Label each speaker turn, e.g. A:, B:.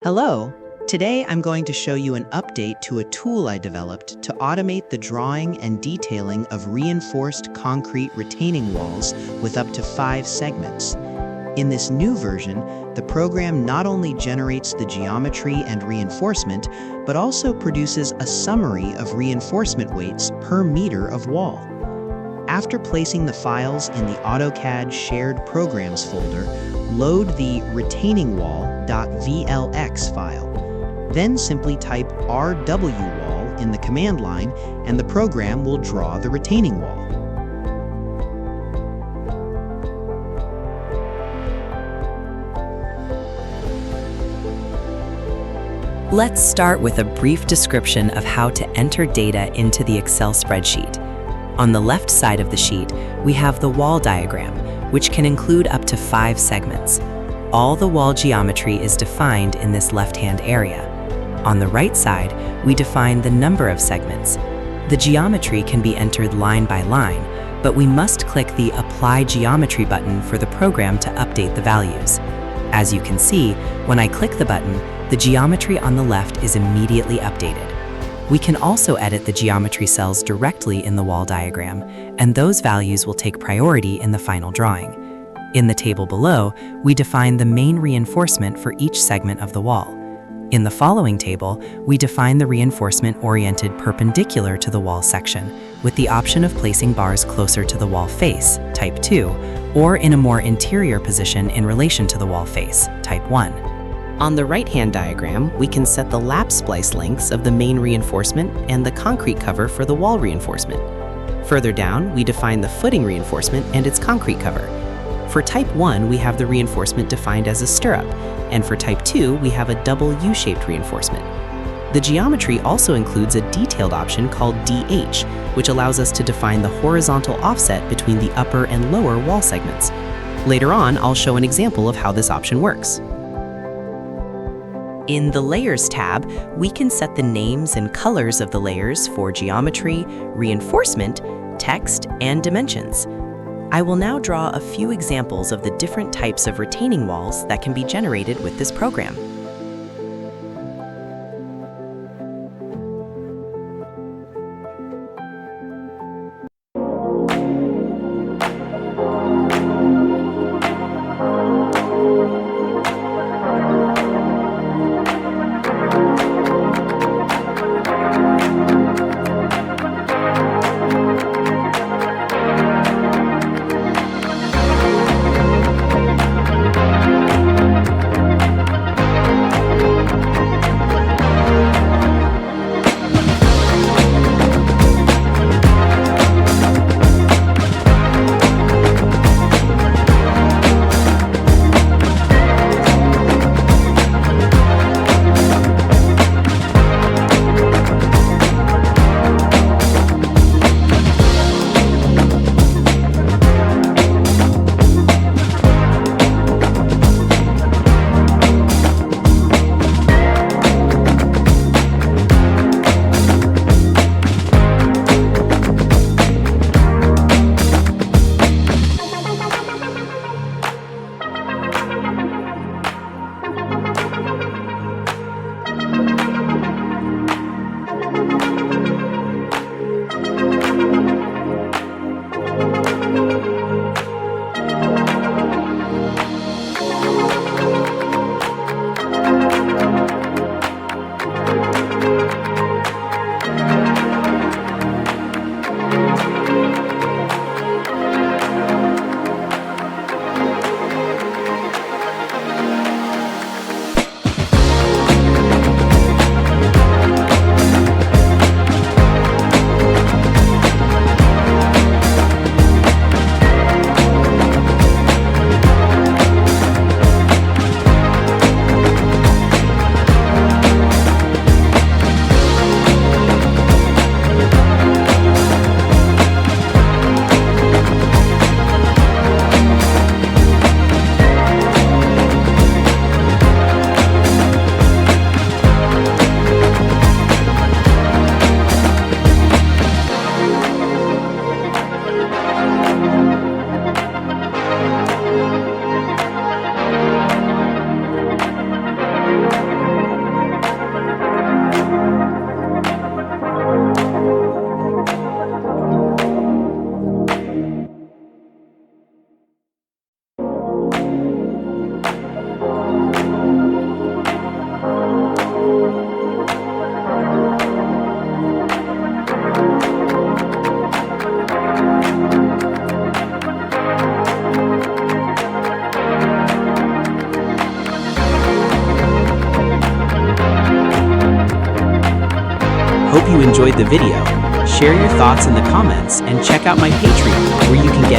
A: Hello! Today I'm going to show you an update to a tool I developed to automate the drawing and detailing of reinforced concrete retaining walls with up to 5 segments. In this new version, the program not only generates the geometry and reinforcement, but also produces a summary of reinforcement weights per meter of wall. After placing the files in the AutoCAD Shared Programs folder, load the retainingwall.vlx file. Then simply type rwwall in the command line and the program will draw the retaining wall.
B: Let's start with a brief description of how to enter data into the Excel spreadsheet. On the left side of the sheet, we have the wall diagram, which can include up to 5 segments. All the wall geometry is defined in this left-hand area. On the right side, we define the number of segments. The geometry can be entered line by line, but we must click the Apply Geometry button for the program to update the values. As you can see, when I click the button, the geometry on the left is immediately updated. We can also edit the geometry cells directly in the wall diagram, and those values will take priority in the final drawing. In the table below, we define the main reinforcement for each segment of the wall. In the following table, we define the reinforcement oriented perpendicular to the wall section, with the option of placing bars closer to the wall face, type 2, or in a more interior position in relation to the wall face, type 1. On the right-hand diagram, we can set the lap splice lengths of the main reinforcement and the concrete cover for the wall reinforcement. Further down, we define the footing reinforcement and its concrete cover. For type 1, we have the reinforcement defined as a stirrup, and for type 2, we have a double U-shaped reinforcement. The geometry also includes a detailed option called DH, which allows us to define the horizontal offset between the upper and lower wall segments. Later on, I'll show an example of how this option works. In the Layers tab, we can set the names and colors of the layers for geometry, reinforcement, text, and dimensions. I will now draw a few examples of the different types of retaining walls that can be generated with this program. hope you enjoyed the video. Share your thoughts in the comments and check out my Patreon where you can get